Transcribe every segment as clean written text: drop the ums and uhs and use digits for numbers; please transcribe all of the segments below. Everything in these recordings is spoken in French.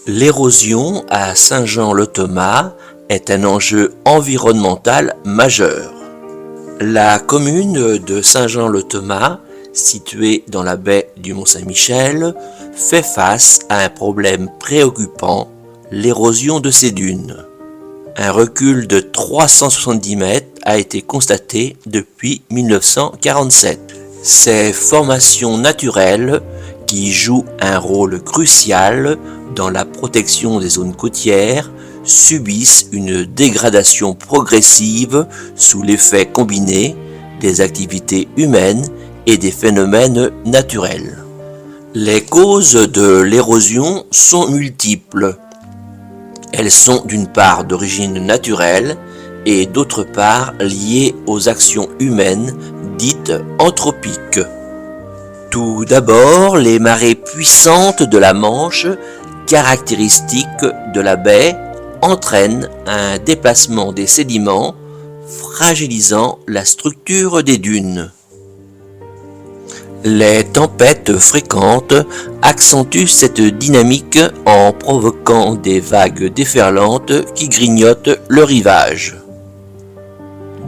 L'érosion à Saint-Jean-le-Thomas est un enjeu environnemental majeur. La commune de Saint-Jean-le-Thomas, située dans la baie du Mont-Saint-Michel, fait face à un problème préoccupant, l'érosion de ses dunes. Un recul de 370 mètres a été constaté depuis 1947. Ces formations naturelles, qui jouent un rôle crucial dans la protection des zones côtières, subissent une dégradation progressive sous l'effet combiné des activités humaines et des phénomènes naturels. Les causes de l'érosion sont multiples. Elles sont d'une part d'origine naturelle et d'autre part liées aux actions humaines dites anthropiques. Tout d'abord, les marées puissantes de la Manche, caractéristiques de la baie, entraînent un déplacement des sédiments, fragilisant la structure des dunes. Les tempêtes fréquentes accentuent cette dynamique en provoquant des vagues déferlantes qui grignotent le rivage.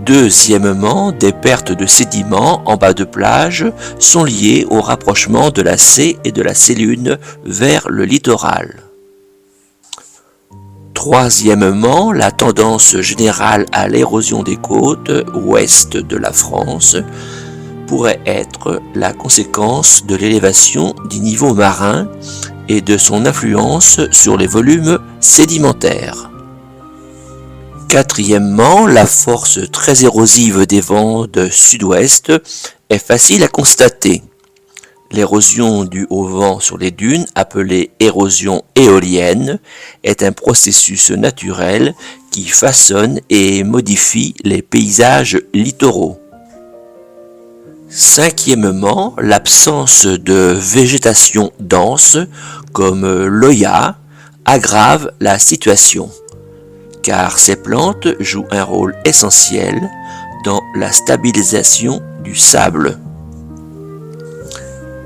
Deuxièmement, des pertes de sédiments en bas de plage sont liées au rapprochement de la C et de la C-Lune vers le littoral. Troisièmement, la tendance générale à l'érosion des côtes ouest de la France pourrait être la conséquence de l'élévation du niveau marin et de son influence sur les volumes sédimentaires. Quatrièmement, la force très érosive des vents de sud-ouest est facile à constater. L'érosion due au vent sur les dunes, appelée érosion éolienne, est un processus naturel qui façonne et modifie les paysages littoraux. Cinquièmement, l'absence de végétation dense, comme l'Oya, aggrave la situation, car ces plantes jouent un rôle essentiel dans la stabilisation du sable.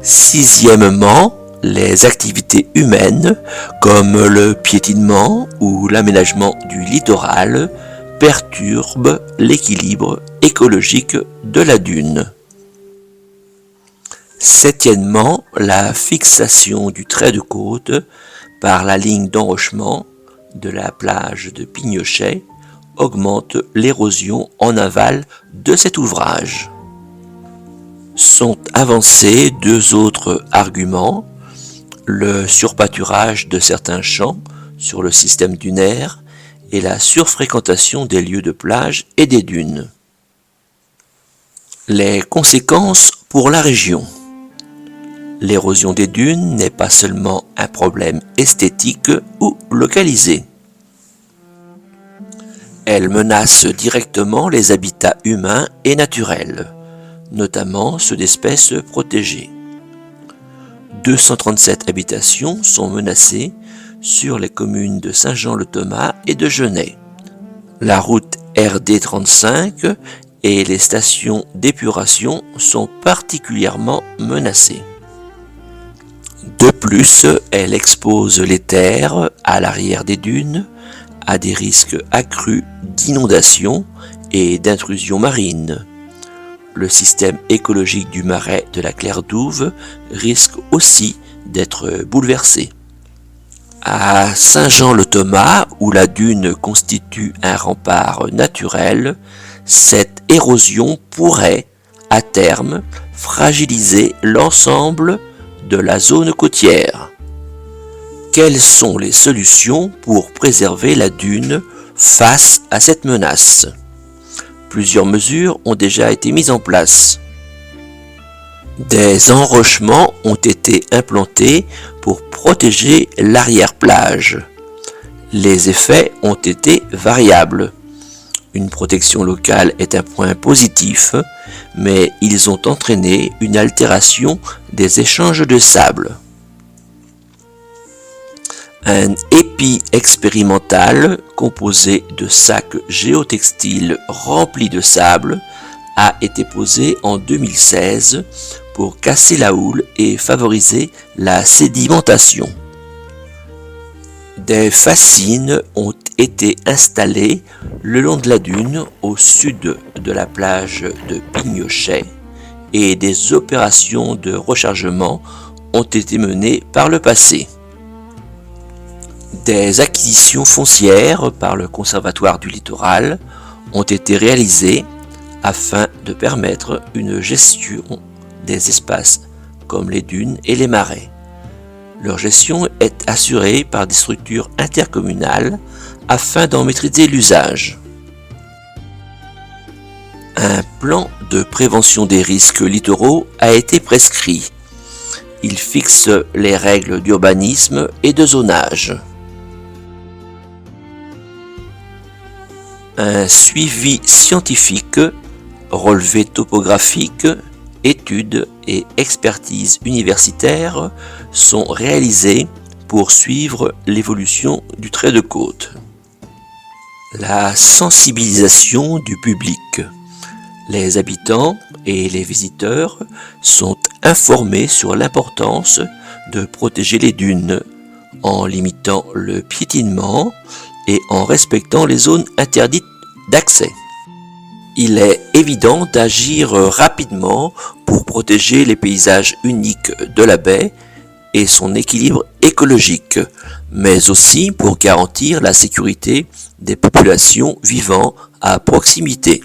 Sixièmement, les activités humaines, comme le piétinement ou l'aménagement du littoral, perturbent l'équilibre écologique de la dune. Septièmement, la fixation du trait de côte par la ligne d'enrochement de la plage de Pignochet augmente l'érosion en aval de cet ouvrage. Sont avancés deux autres arguments, le surpâturage de certains champs sur le système dunaire et la surfréquentation des lieux de plage et des dunes. Les conséquences pour la région. L'érosion des dunes n'est pas seulement un problème esthétique ou localisé. Elle menace directement les habitats humains et naturels, notamment ceux d'espèces protégées. 237 habitations sont menacées sur les communes de Saint-Jean-le-Thomas et de Genêt. La route RD 35 et les stations d'épuration sont particulièrement menacées. De plus, elle expose les terres à l'arrière des dunes à des risques accrus d'inondation et d'intrusion marine. Le système écologique du marais de la Claire d'Ouve risque aussi d'être bouleversé. À Saint-Jean-le-Thomas, où la dune constitue un rempart naturel, cette érosion pourrait, à terme, fragiliser l'ensemble de la zone côtière. Quelles sont les solutions pour préserver la dune face à cette menace ? Plusieurs mesures ont déjà été mises en place. Des enrochements ont été implantés pour protéger l'arrière-plage. Les effets ont été variables. Une protection locale est un point positif, mais ils ont entraîné une altération des échanges de sable. Un épi expérimental composé de sacs géotextiles remplis de sable a été posé en 2016 pour casser la houle et favoriser la sédimentation. Des fascines ont été installées le long de la dune au sud de la plage de Pignochet et des opérations de rechargement ont été menées par le passé. Des acquisitions foncières par le Conservatoire du littoral ont été réalisées afin de permettre une gestion des espaces comme les dunes et les marais. Leur gestion est assurée par des structures intercommunales afin d'en maîtriser l'usage. Un plan de prévention des risques littoraux a été prescrit. Il fixe les règles d'urbanisme et de zonage. Un suivi scientifique, relevé topographique, études et expertises universitaires sont réalisées pour suivre l'évolution du trait de côte. La sensibilisation du public. Les habitants et les visiteurs sont informés sur l'importance de protéger les dunes en limitant le piétinement et en respectant les zones interdites d'accès. Il est évident d'agir rapidement pour protéger les paysages uniques de la baie et son équilibre écologique, mais aussi pour garantir la sécurité des populations vivant à proximité.